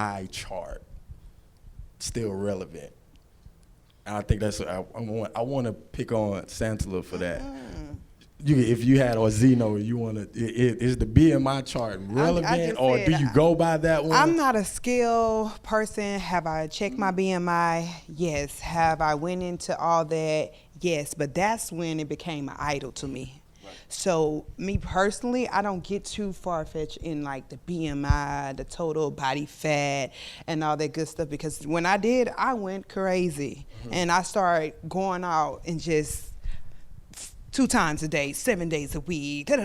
BMI chart still relevant? And I think that's I want to pick on Santala for that. If you had or Zeno, you want to, is the BMI chart relevant, or do you go by that one? I'm not a scale person. Have I checked my BMI? Yes. Have I went into all that? Yes. But that's when it became an idol to me. Right. So me personally, I don't get too far-fetched in like the BMI, the total body fat, and all that good stuff, because when I did, I went crazy. And I started going out and just 2 times a day, 7 days a week, and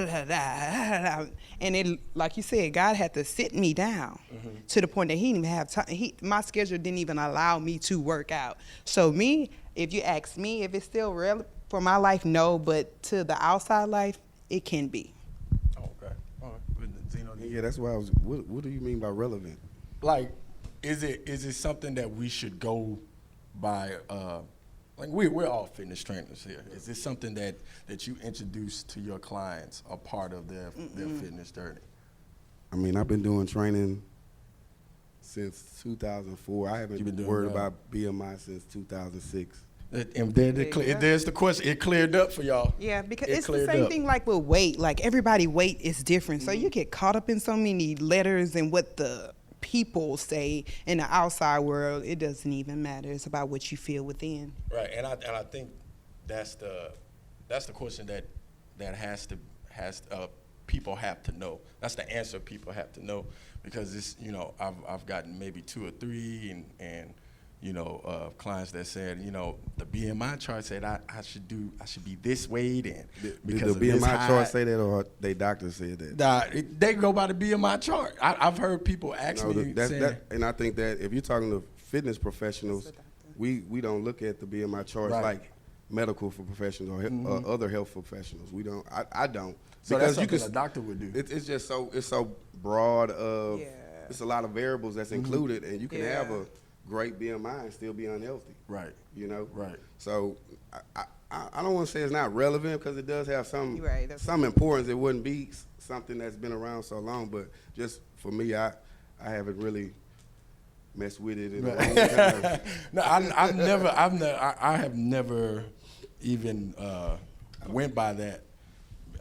it, like you said, God had to sit me down to the point that He didn't even have time. My schedule didn't even allow me to work out. So me, if you ask me if it's still relevant for my life, no, but to the outside life, it can be. Okay. All right. Zeno, yeah, that's why I was. What do you mean by relevant? Like, is it something that we should go by? Like we're all fitness trainers here. Is this something that you introduce to your clients, a part of their fitness journey? I mean, I've been doing training since 2004. I haven't worried about BMI since 2006. And there's the question. It cleared up for y'all. Yeah, because it's the same thing like with weight. Like everybody's weight is different. So you get caught up in so many letters and what the people say in the outside world. It doesn't even matter. It's about what you feel within. Right, and I think that's the question that has people have to know. That's the answer people have to know, because it's, I've gotten maybe 2 or 3 and clients that said, the BMI chart said I should be this weight, and because did the BMI chart say that, or they doctor said that? They go by the BMI chart. I've heard people ask me saying, and I think that if you're talking to fitness professionals, we don't look at the BMI charts like medical for professionals or other health professionals. We don't. I don't. So because that's something a doctor would do. It's just so broad of. It's a lot of variables that's included, and you can have a great BMI and still be unhealthy. Right. Right. So I don't want to say it's not relevant, because it does have some importance. It wouldn't be something that's been around so long, but just for me, I haven't really messed with it in a long time. No, I have never even went by that.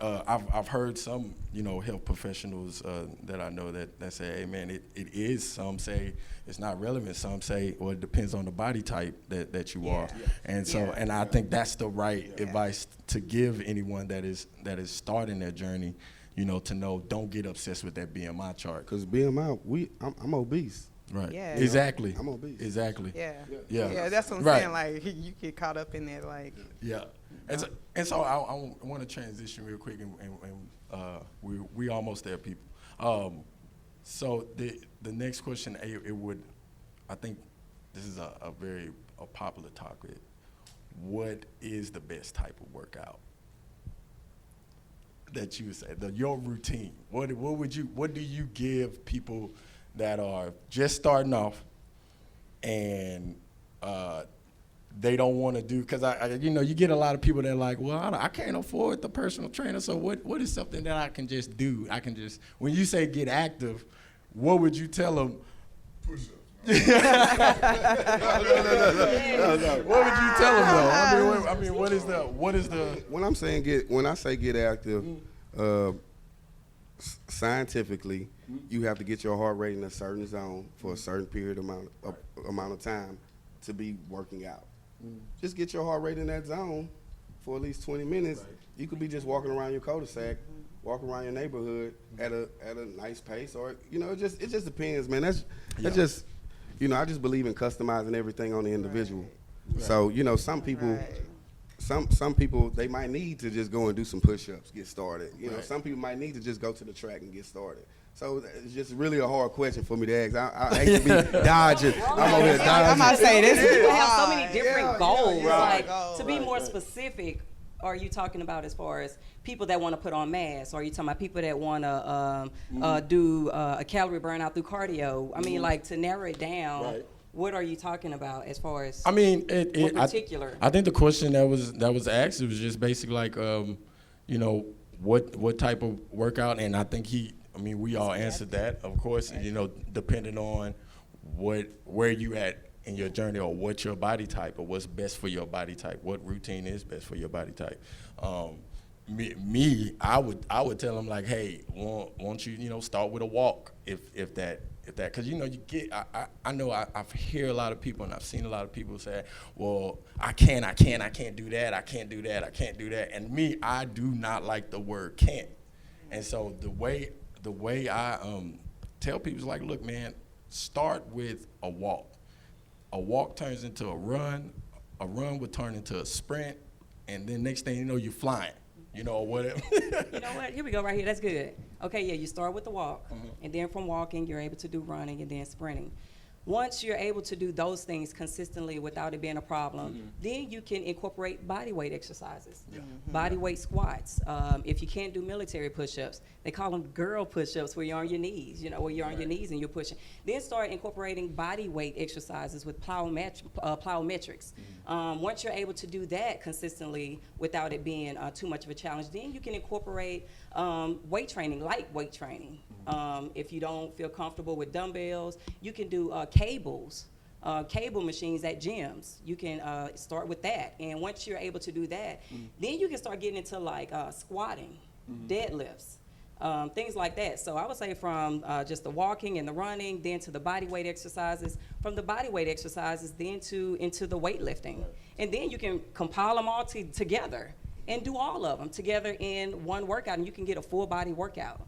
I've heard some, health professionals that I know that say, hey man, it is. Some say it's not relevant. Some say, well, it depends on the body type that you are. And so, and I think that's the right advice to give anyone that is starting their journey, to know, don't get obsessed with that BMI chart. Because BMI, I'm obese. Right. Yeah. Exactly. I'm obese. Exactly. Yeah, that's what I'm saying. Like, you get caught up in that, like. Yeah. And so I want to transition real quick, and we almost there, people. So the next question, I think this is a very popular topic. What is the best type of workout that you would say? Your routine. What do you give people that are just starting off and they don't want to do, because you get a lot of people that are like, well, I can't afford the personal trainer, so what is something that I can just do? When you say get active, what would you tell them? Push-ups. No. What would you tell them though? I mean, what is the? When I say get active, scientifically, you have to get your heart rate in a certain zone for a certain period amount of time to be working out. Just get your heart rate in that zone for at least 20 minutes. Right. You could be just walking around your cul-de-sac, walking around your neighborhood at a nice pace, or it just depends, man. That's just I just believe in customizing everything on the individual. Right. So some people. Right. Some people, they might need to just go and do some push-ups, get started. Some people might need to just go to the track and get started. So it's just really a hard question for me to ask. I hate to be dodging. I'm over here dodging. I'm about to say this. People have so many different goals. To be more specific, are you talking about as far as people that want to put on mass? Or are you talking about people that want to do a calorie burnout through cardio? I mean, like, to narrow it down. Right. What are you talking about as far as? I mean, in particular. I think the question that was asked, it was just basically like, what type of workout, and I think we all answered that, of course. Right. Depending on where you at in your journey, or what's your body type, or what's best for your body type, what routine is best for your body type. I would tell them like, hey, won't you start with a walk if that, because you get, I know I hear a lot of people, and I've seen a lot of people say, well, I can't do that, I can't do that, and me, I do not like the word can't. And so the way I tell people is like, look, man, start with a walk. A walk turns into a run would turn into a sprint, and then next thing you know, you're flying, or whatever. You know what? Here we go right here. That's good. Okay, yeah, you start with the walk, and then from walking, you're able to do running and then sprinting. Once you're able to do those things consistently without it being a problem, then you can incorporate body weight exercises, body weight squats. If you can't do military push-ups, they call them girl push-ups, where you're on your knees, where you're on your knees and you're pushing. Then start incorporating body weight exercises with plyometrics. Once you're able to do that consistently without it being too much of a challenge, then you can incorporate weight training, light weight training. If you don't feel comfortable with dumbbells, you can do cable machines at gyms. You can start with that. And once you're able to do that, then you can start getting into like squatting, deadlifts, things like that. So I would say from just the walking and the running, then to the body weight exercises, from the body weight exercises, then into the weightlifting. And then you can compile them all together and do all of them together in one workout, and you can get a full body workout.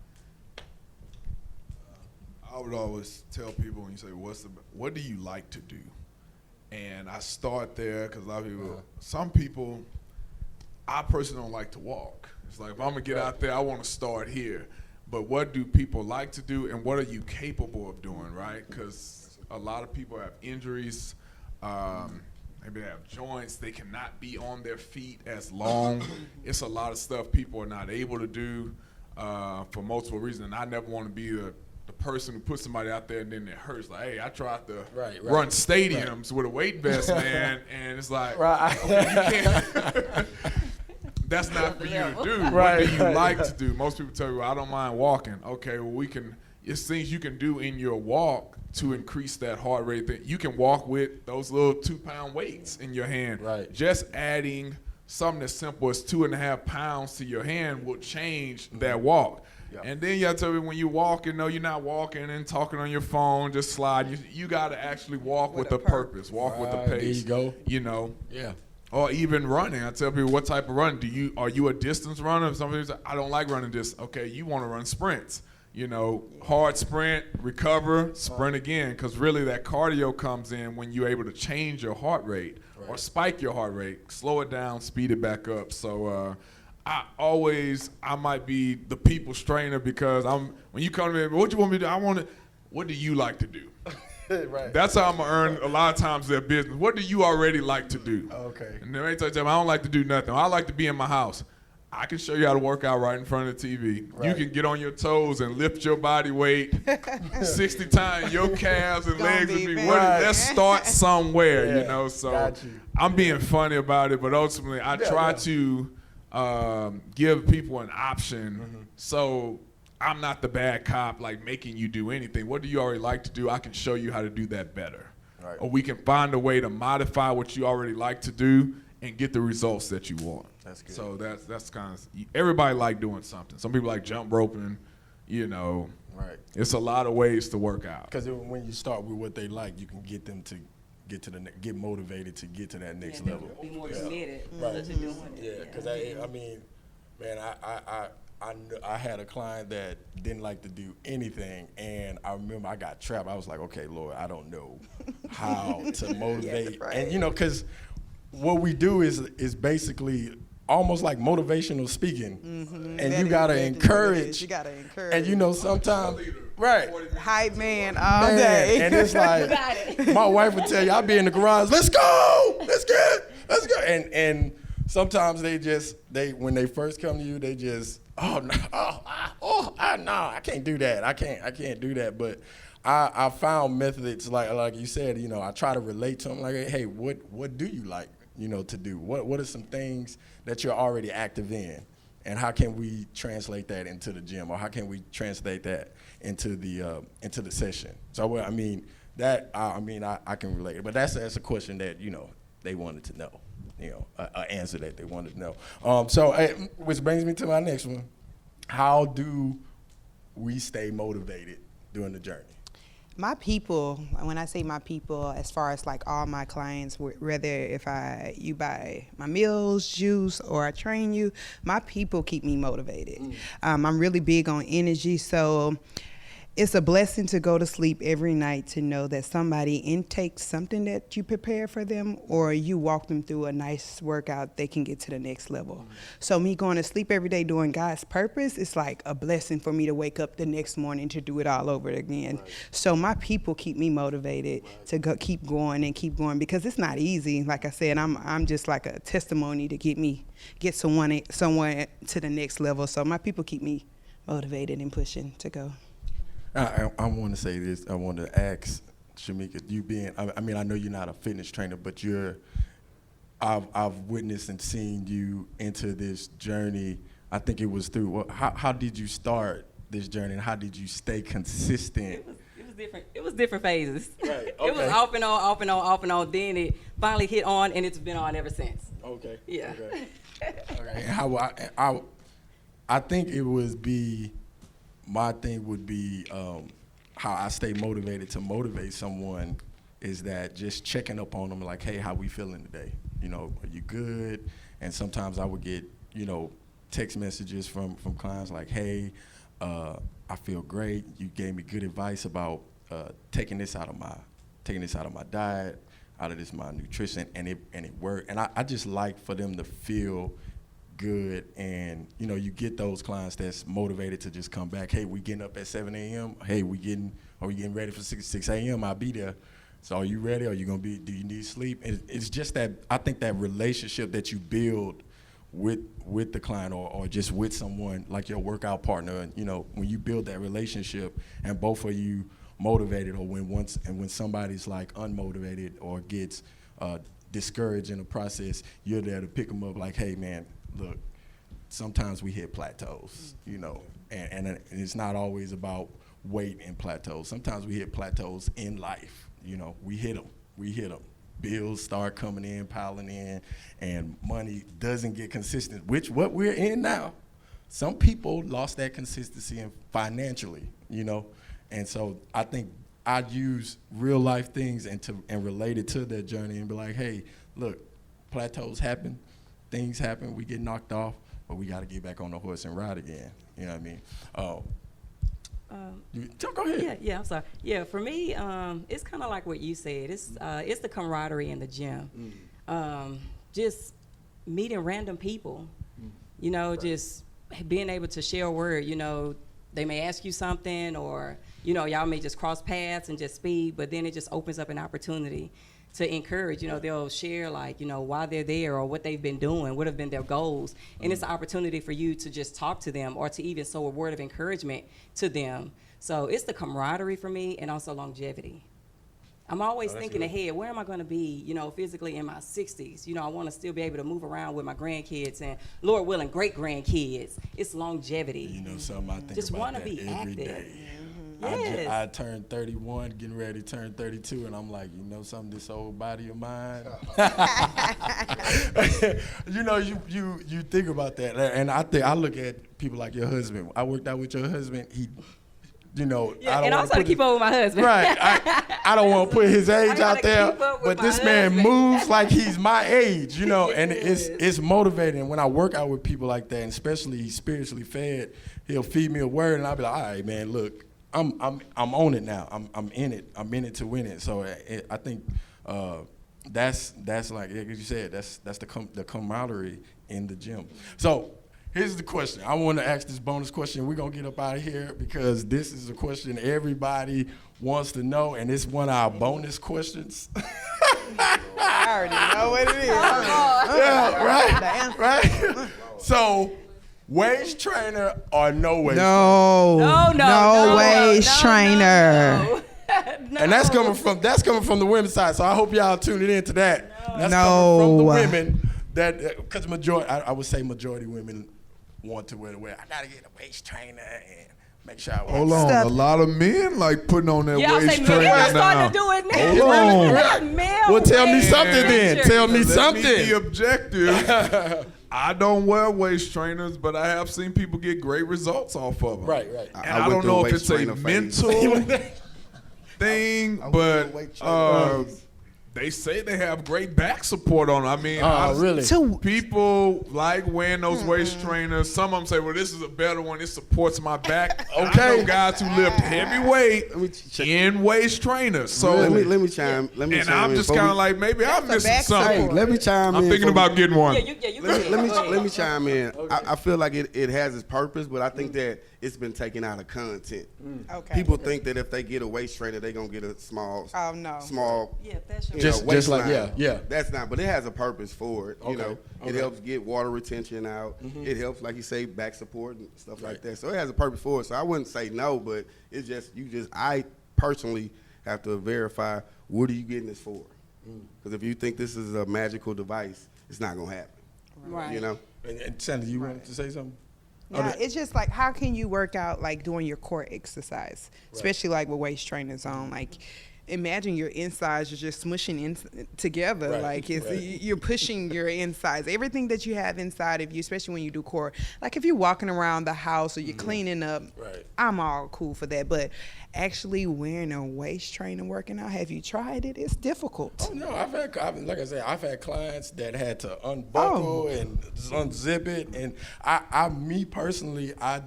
I would always tell people when you say, what do you like to do? And I start there because a lot of people, some people, I personally don't like to walk. It's like, if I'm going to get out there, I want to start here. But what do people like to do, and what are you capable of doing, right? Because a lot of people have injuries. Maybe they have joints. They cannot be on their feet as long. It's a lot of stuff people are not able to do for multiple reasons. And I never want to be the person who puts somebody out there and then it hurts. Like, hey, I tried to run stadiums with a weight vest, man, and it's like, okay, you can't. That's not for you to do. What do you like to do? Most people tell you, well, I don't mind walking. Okay, well, it's things you can do in your walk to increase that heart rate. You can walk with those little 2-pound weights in your hand. Right. Just adding something as simple as 2.5 pounds to your hand will change that walk. Yep. And then you have to tell me when you walk, you're not walking and talking on your phone, just slide. You got to actually walk with a purpose, walk with a pace. There you go. Yeah. Or even running. I tell people, what type of run are you a distance runner? Some people say, I don't like running distance. Okay, you want to run sprints. Hard sprint, recover, sprint again, because really that cardio comes in when you're able to change your heart rate or spike your heart rate, slow it down, speed it back up. So I might be the people's trainer because when you come to me, what you want me to do? What do you like to do? Right. That's how I'm going to earn a lot of times their business. What do you already like to do? Okay. And then they tell them, I don't like to do nothing. I like to be in my house. I can show you how to work out right in front of the TV. Right. You can get on your toes and lift your body weight 60 times. Your calves and legs will be let's start somewhere, So I'm being funny about it, but ultimately I try to give people an option. So I'm not the bad cop like making you do anything. What do you already like to do? I can show you how to do that better. Right. Or we can find a way to modify what you already like to do and get the results that you want. That's good. So that's kind of, everybody like doing something. Some people like jump roping, Right. It's a lot of ways to work out. Because when you start with what they like, you can get them to get motivated to get to that next level. Be more committed to doing it. Yeah, because I mean, man, I had a client that didn't like to do anything, and I remember I got trapped. I was like, okay, Lord, I don't know how to motivate, and because what we do is basically almost like motivational speaking, and you gotta encourage. You gotta encourage. And sometimes, right? Hype man all day. And it's like my wife would tell you, I'll be in the garage. Let's go. Let's go. And sometimes they when they first come to you, they just no, I can't do that. I can't do that. But I found methods like you said. I try to relate to them. Like, hey, what do you like? To do? What are some things that you're already active in, and how can we translate that into the gym, or how can we translate that into the session? So I mean, that I mean I can relate, but that's a question that they wanted to know, an answer that they wanted to know. So which brings me to my next one: how do we stay motivated during the journey? My people, when I say my people, as far as like all my clients, whether if you buy my meals, juice, or I train you, my people keep me motivated. I'm really big on energy, so it's a blessing to go to sleep every night to know that somebody intakes something that you prepare for them, or you walk them through a nice workout, they can get to the next level. So me going to sleep every day doing God's purpose, it's like a blessing for me to wake up the next morning to do it all over again. Right. So my people keep me motivated to keep going because it's not easy. Like I said, I'm just like a testimony to get someone to the next level. So my people keep me motivated and pushing to go. I want to say this. I want to ask Shamika, I mean, I know you're not a fitness trainer, but I've witnessed and seen you into this journey. I think it was through, how did you start this journey, and how did you stay consistent? It was different. It was different phases. Right. Okay. It was off and on, off and on, off and on. Then it finally hit on, and it's been on ever since. Okay. Yeah. Okay. How I think it would be. My thing would be how I stay motivated to motivate someone is that just checking up on them like, hey, how we feeling today? Are you good? And sometimes I would get, text messages from clients like, hey, I feel great. You gave me good advice about taking this out of my diet, out of my nutrition, and it worked. And I just like for them to feel good, and you get those clients that's motivated to just come back. Hey, we getting up at 7 a.m. Hey, are we getting ready for 6 a.m. I'll be there. So are you ready? Do you need sleep? It's just that I think that relationship that you build with the client or just with someone like your workout partner, and when you build that relationship and both of you motivated, or when somebody's like unmotivated or gets discouraged in the process, you're there to pick them up like, hey man, look, sometimes we hit plateaus, and it's not always about weight and plateaus. Sometimes we hit plateaus in life, we hit them. Bills start coming in, piling in, and money doesn't get consistent, which what we're in now. Some people lost that consistency financially, and so I think I'd use real life things and relate it to their journey and be like, hey, look, plateaus happen. Things happen, we get knocked off, but we got to get back on the horse and ride again. You know what I mean? Go ahead. Yeah, I'm sorry. Yeah, for me, it's kind of like what you said. It's the camaraderie in the gym. Just meeting random people, right. Just being able to share a word. They may ask you something, or, y'all may just cross paths and just speak, but then it just opens up an opportunity to encourage. They'll share why they're there or what they've been doing, what have been their goals. And it's an opportunity for you to just talk to them or to even sow a word of encouragement to them. So it's the camaraderie for me, and also longevity. I'm always thinking ahead, where am I going to be, physically in my 60s? I want to still be able to move around with my grandkids and, Lord willing, great grandkids. It's longevity. Something I think just about that be every active. Day. Yes. I turned 31, getting ready to turn 32, and I'm like, something, this old body of mine. You think about that, and I look at people like your husband. I worked out with your husband. He, yeah, and also to keep up with my husband. Right. I don't want to put his age out there, but this man moves like he's my age, and it's motivating. When I work out with people like that, and especially he's spiritually fed, he'll feed me a word, and I'll be like, all right, man, look, I'm on it now. I'm in it. I'm in it to win it. So I think that's like you said. That's the camaraderie in the gym. So here's the question. I want to ask this bonus question. We're gonna get up out of here because this is a question everybody wants to know, and it's one of our bonus questions. I already know what it is. Yeah, right. So. Wage trainer or no wage trainer? No wage trainer. No. And that's coming from the women's side. So I hope y'all tuning in to that. That's coming from the women because majority, I would say majority women want to wear. I gotta get a wage trainer, and make sure I walk. Hold on, Stuff. a lot of men like putting on their Yeah, I waist say trainer men are now. starting to do it now. Hold on. Not male Well, tell me waist something then. trainers. Tell me Let something. me be objective. I don't wear waist trainers, but I have seen people get great results off of them. Right. And I I went don't through a know if waist it's a trainer phase. mental thing, I went but through a weight trainer phase. they say they have great back support on. I mean, Really? people like wearing those waist trainers. Some of them say, "Well, this is a better one. It supports my back." Okay. I know guys who lift heavy weight in waist trainers. So, Let me chime. Let me and chime I'm in just before kind of we- like, maybe I'm That's a missing back something. support. Let me chime in. I'm thinking before about getting one. Yeah, you go ahead. Let me chime in. I feel like it has its purpose, but I think that it's been taken out of content. Okay. People think that if they get a waist trainer, they're gonna get a small, Oh, no. small. Yeah, that's your Just like- waistline. yeah. That's not, but it has a purpose for it. You Okay, know, it okay. helps get water retention out. It helps, like you say, back support and stuff like that. So it has a purpose for it. So I wouldn't say no, but it's just I personally have to verify what are you getting this for? Because if you think this is a magical device, it's not gonna happen. Right. You know. And Sandra, you wanted to say something? Yeah, it's just like, how can you work out like doing your core exercise, especially like with waist trainers on? Like, imagine your insides are just smushing in together. Right, Like it's right. you're pushing your insides, everything that you have inside of you, especially when you do core. Like if you're walking around the house or you're cleaning up, Right. I'm all cool for that. But actually wearing a waist trainer working out, have you tried it? It's difficult. Oh no, like I said, I've had clients that had to unbuckle and unzip it, and me personally, I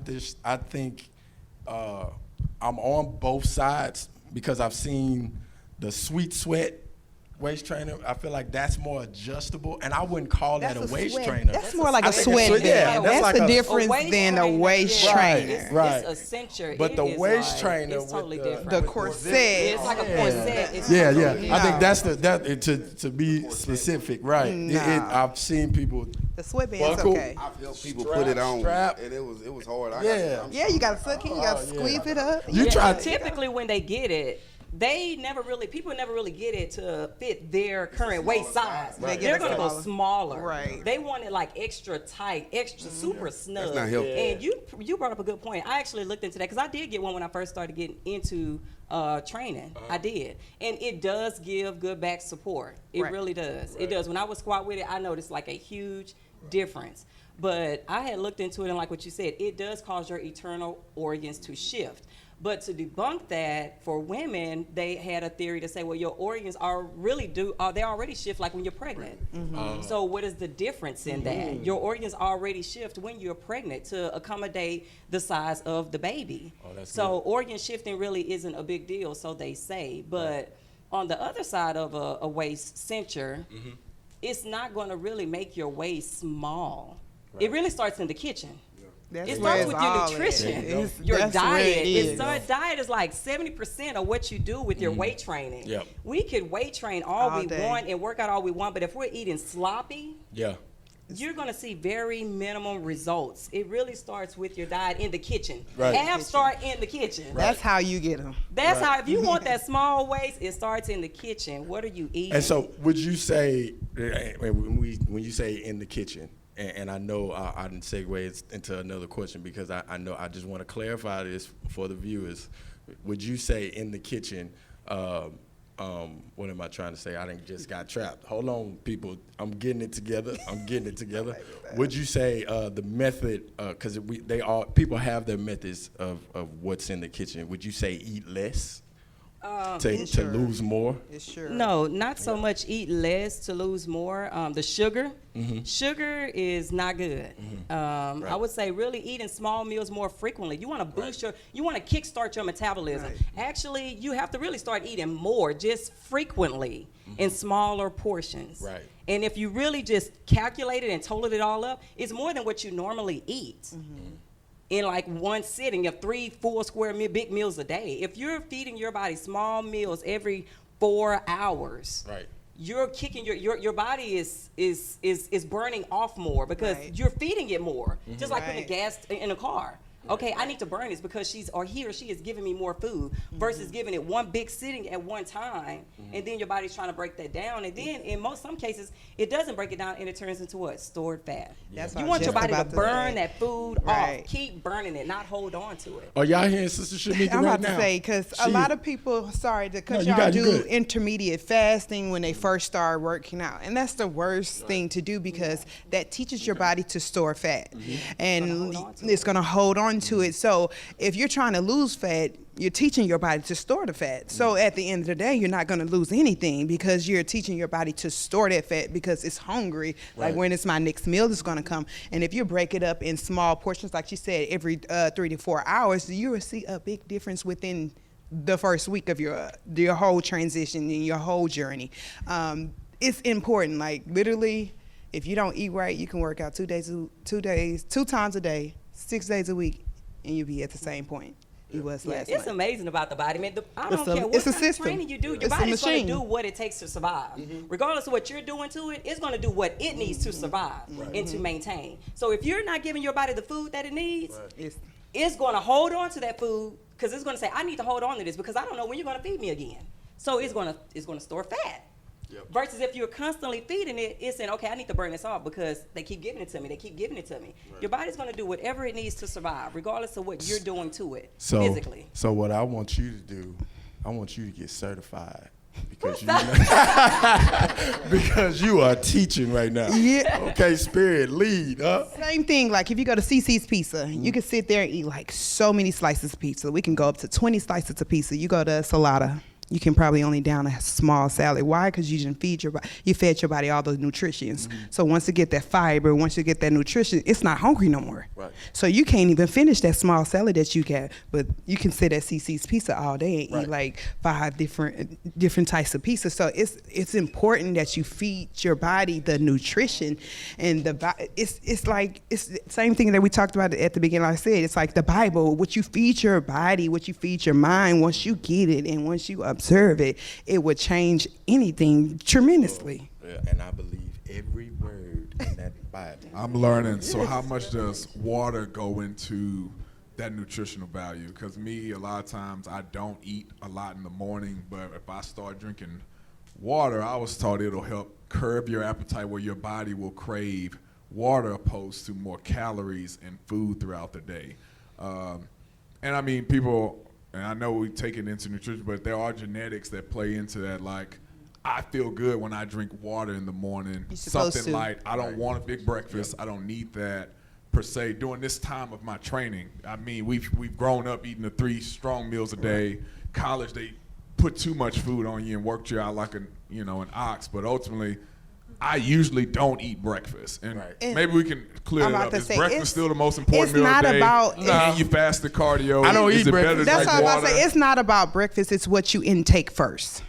think I'm on both sides because I've seen the Sweet Sweat waist trainer. I feel like that's more adjustable, and I wouldn't call that a waist sweat. trainer. That's more like I a think sweat it's- band. yeah, that's That's like the a- difference than a waist trainer. It's, Right. It's a cincher. But It the is waist like- trainer it's totally with the- different. The with corset. It's like a corset. It's Yeah, totally I think different. that's to be specific, right? Nah. I've seen people. The sweatband's Buckle. okay. I've helped people Strap, put it on, strap. and it was hard. Yeah. Yeah, you gotta suck in, you gotta squeeze it up. You Yeah, try. and typically when they get it, people never really get it to fit their current waist size. Right. They They're get gonna go smaller. smaller. Right. They want it like extra tight, extra super snug. That's not healthy. And you brought up a good point. I actually looked into that because I did get one when I first started getting into training. I did, and it does give good back support. It Right. really does. It does. When I was squat with it, I noticed like a huge difference. But I had looked into it, and like what you said, it does cause your internal organs to shift. But to debunk that, for women, they had a theory to say, well, your organs they already shift like when you're pregnant. So what is the difference in that? Your organs already shift when you're pregnant to accommodate the size of the baby. So organ shifting really isn't a big deal, so they say. But on the other side of a waist cincher, it's not going to really make your waist small. It really starts in the kitchen. That's It where starts it's with all your at. nutrition, It's- your that's where diet. it is. Diet is like 70% of what you do with your weight training. Yep. We could weight train all All we day. want and work out all we want, but if we're eating sloppy, Yeah. you're going to see very minimum results. It really starts with your diet in the kitchen. Right. Abs start in the kitchen. That's how you get them. That's how, if you want that small waist, it starts in the kitchen. What are you eating? And so, would you say when you say in the kitchen? And I know I didn't segue into another question because I know I just want to clarify this for the viewers. Would you say in the kitchen? What am I trying to say? I didn't just got trapped. Hold on, people. I'm getting it together. Would you say the method? Because people have their methods of what's in the kitchen. Would you say eat less to lose more? It's sure. No, not so much eat less to lose more. The sugar, sugar is not good. I would say really eating small meals more frequently. You want to boost you want to kickstart your metabolism. Right. Actually, you have to really start eating more, just frequently in smaller portions. Right. And if you really just calculated and totaled it all up, it's more than what you normally eat. In like one sitting of 3 full square big meals a day. If you're feeding your body small meals every 4 hours, Right. you're kicking your body is burning off more because Right. you're feeding it more. Just like putting Right. gas in a car. Okay, I need to burn this because he or she is giving me more food versus giving it one big sitting at one time, and then your body's trying to break that down, and then in some cases it doesn't break it down and it turns into what? Stored fat. That's You what want I your was body to just about to burn say. that food Right. off. Keep burning it, not hold on to it. Are y'all hearing Sister Shamika I'm right about now? to say, because a lot of people, sorry, because No, you y'all got- you do good. intermediate fasting when they first start working out. And that's the worst thing to do because that teaches your body to store fat. And it's going to hold on to it. So if you're trying to lose fat, you're teaching your body to store the fat. So at the end of the day, you're not going to lose anything because you're teaching your body to store that fat because it's hungry. Like Right. when it's my next meal is going to come. And if you break it up in small portions, like she said, every 3 to 4 hours, you will see a big difference within the first week of your whole transition and your whole journey. It's important. Like literally, if you don't eat right, you can work out 2 times a day, 6 days a week, and you'll be at the same point you was last It's month. amazing about the body, man. I It's don't a- care what it's a kind of system. training you do. Your It's a body's going to machine. do what it takes to survive. Regardless of what you're doing to it, it's going to do what it needs to survive and to maintain. So if you're not giving your body the food that it needs, it's going to hold on to that food because it's going to say, I need to hold on to this because I don't know when you're going to feed me again. So it's going to store fat. Versus if you're constantly feeding it, it's saying, okay, I need to burn this off because they keep giving it to me. They keep giving it to me. Your body's going to do whatever it needs to survive, regardless of what you're doing to it physically. So what I want you to do, I want you to get certified because because you are teaching right now. Yeah. Okay, Spirit, lead. Same thing, like if you go to CC's Pizza, you can sit there and eat like so many slices of pizza. We can go up to 20 slices of pizza. You go to Salata, you can probably only down a small salad. Why? Because you didn't you fed your body all those nutrients. So once you get that fiber, once you get that nutrition, it's not hungry no more. Right. So you can't even finish that small salad that you got, but you can sit at CC's Pizza all day and eat like 5 different types of pizza. So it's important that you feed your body the nutrition, and it's like it's the same thing that we talked about at the beginning. Like I said, it's like the Bible. What you feed your body, what you feed your mind, once you get it and once you observe it, it would change anything tremendously. Yeah, and I believe every word in that Bible. I'm learning. So how much does water go into that nutritional value? Because me, a lot of times I don't eat a lot in the morning, but if I start drinking water, I was taught it'll help curb your appetite where your body will crave water opposed to more calories and food throughout the day. And I mean, people, and I know we take it into nutrition, but there are genetics that play into that. Like, I feel good when I drink water in the morning. You're supposed Something to. light. I don't want a big breakfast. I don't need that per se. During this time of my training, I mean, we've grown up eating the 3 strong meals a day. College, they put too much food on you and worked you out like an ox. But ultimately, I usually don't eat breakfast. And maybe we can clear I'm it about up. to Is say, breakfast still the most important it's meal not of the day? about- And you fast the cardio. I don't Is eat it better breakfast. to That's drink what I was about to water? say. It's not about breakfast. It's what you intake first.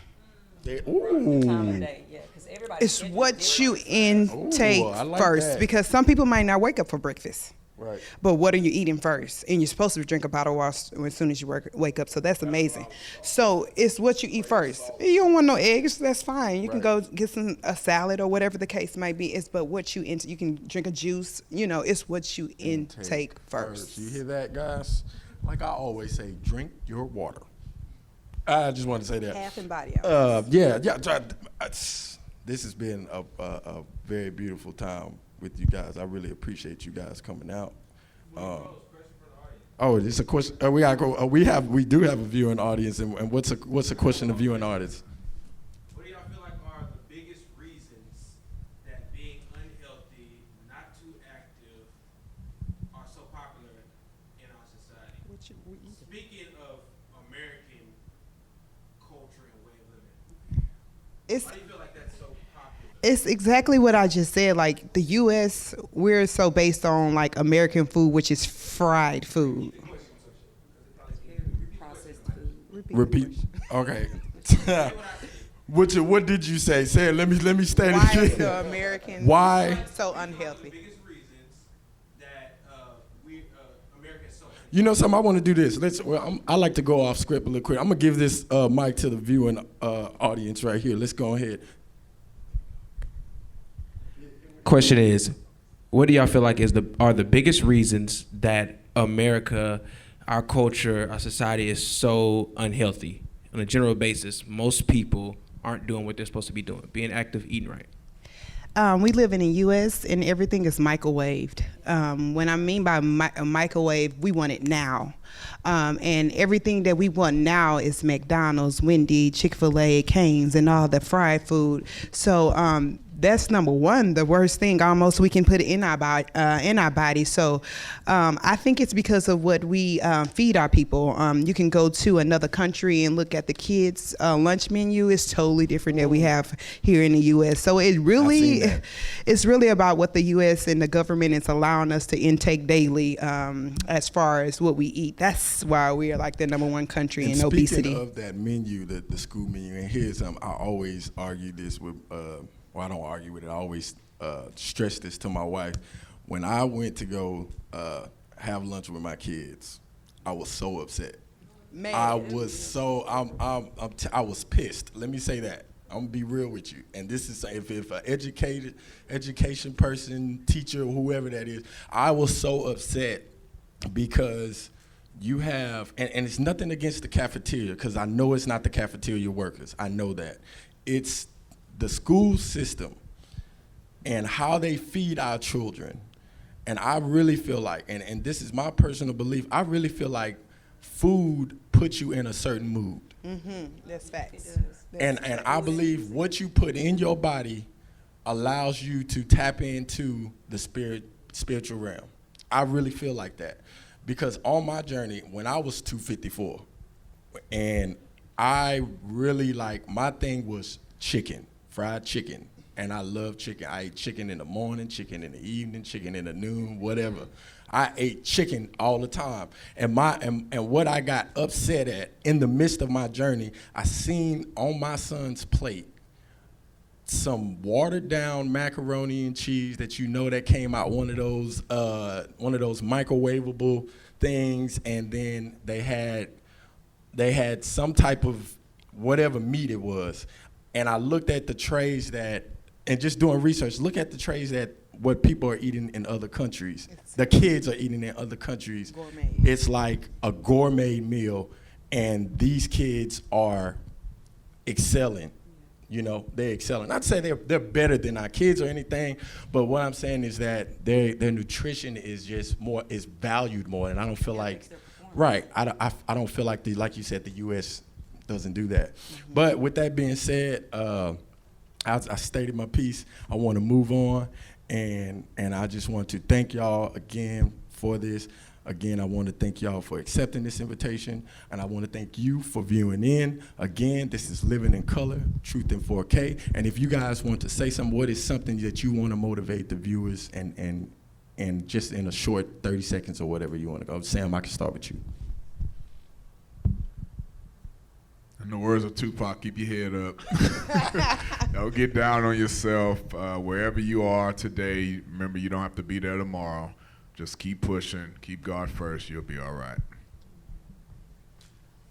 Time of day, yeah, 'cause everybody's It's schedule is what different. you intake I like first, that. because some people might not wake up for breakfast. Right. But what are you eating first? And you're supposed to drink a bottle of water as soon as you wake up. So that's amazing. So it's what you eat first. You don't want no eggs, that's fine. You can go get a salad or whatever the case might be. It's but what you you can drink a juice. It's what you intake first. You hear that, guys? Like I always say, drink your water. I just want to say that. Half and body hours. This has been a very beautiful time with you guys. I really appreciate you guys coming out. It's a question. We gotta go. We do have a viewing audience, and what's a question of viewing audience? What do y'all feel like are the biggest reasons that being unhealthy, not too active, are so popular in our society? Speaking of American culture and way of living, It's why do you feel like that's so popular? It's exactly what I just said. Like the U.S., we're so based on like American food, which is fried food. Processed food. Repeat. Okay. What did you say? Say it. Let me state it Why is again. the American Why? so unhealthy? Biggest reasons that Americans so You know something? I want to do this. I like to go off script a little quick. I'm gonna give this mic to the viewing audience right here. Let's go ahead. Question is, what do y'all feel like are the biggest reasons that America, our culture, our society is so unhealthy. On a general basis, most people aren't doing what they're supposed to be doing, being active, eating right. We live in the U.S. and everything is microwaved. When I mean by microwave, we want it now. And everything that we want now is McDonald's, Wendy, Chick-fil-A, Cane's, and all the fried food. So that's number one, the worst thing almost we can put in our body. So I think it's because of what we feed our people. You can go to another country and look at the kids' lunch menu. It's totally different than we have here in the U.S. So it's really about what the U.S. and the government is allowing us to intake daily as far as what we eat. That's why we are like the number one country in obesity. Speaking of that menu, the school menu, and here's I always argue this with. Well, I don't argue with it. I always stress this to my wife. When I went to go have lunch with my kids, I was so upset. Man. I was I was pissed. Let me say that. I'm gonna be real with you. And this is if an education person, teacher, whoever that is, I was so upset because you have, and it's nothing against the cafeteria, because I know it's not the cafeteria workers. I know that. It's the school system and how they feed our children. And I really feel like, and this is my personal belief, I really feel like food puts you in a certain mood. Mm-hmm. That's facts. And I believe what you put in your body allows you to tap into the spiritual realm. I really feel like that. Because on my journey, when I was 254, and I really my thing was chicken. Fried chicken, and I love chicken. I ate chicken in the morning, chicken in the evening, chicken in the noon, whatever. I ate chicken all the time. And what I got upset at in the midst of my journey, I seen on my son's plate some watered down macaroni and cheese that that came out one of those microwavable things, and then they had some type of whatever meat it was. And I looked at the trays and just doing research, look at the trays that what people are eating in other countries. The kids are eating in other countries. Gourmet. It's like a gourmet meal, and these kids are excelling. They're excelling. Not to say they're better than our kids or anything, but what I'm saying is that their nutrition is just is valued more, and I don't feel like, right, I don't feel like like you said, the U.S. doesn't do that. Mm-hmm. But with that being said, I stated my piece. I want to move on, and I just want to thank y'all again for this. Again, I want to thank y'all for accepting this invitation, and I want to thank you for viewing in. Again, this is Living in Color, Truth in 4K. And if you guys want to say something, what is something that you want to motivate the viewers, and just in a short 30 seconds or whatever you want to go. Sam, I can start with you. In the words of Tupac, keep your head up. Don't get down on yourself. Wherever you are today, remember you don't have to be there tomorrow. Just keep pushing. Keep God first. You'll be all right.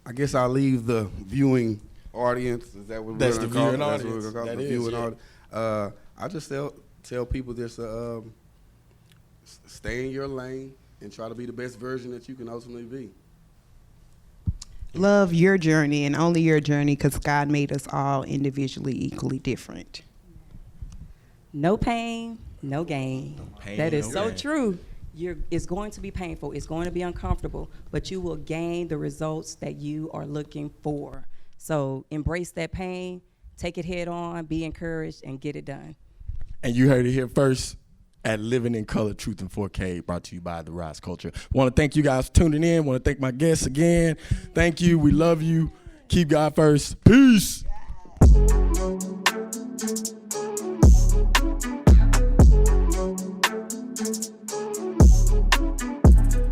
I guess I'll leave the viewing audience. Is that what That's we're the going to call it? viewing audience. That's what we're going to call it, That the is, viewing yeah. audience. I just tell people this, stay in your lane and try to be the best version that you can ultimately be. Love your journey and only your journey, because God made us all individually equally different. No pain, no gain. That is so gain. true. It's going to be painful. It's going to be uncomfortable, but you will gain the results that you are looking for. So embrace that pain, take it head on, be encouraged, and get it done. And you heard it here first at Living in Color, Truth in 4K, brought to you by The Rise Culture. Want to thank you guys for tuning in. Want to thank my guests again. Thank you. We love you. Keep God first. Peace.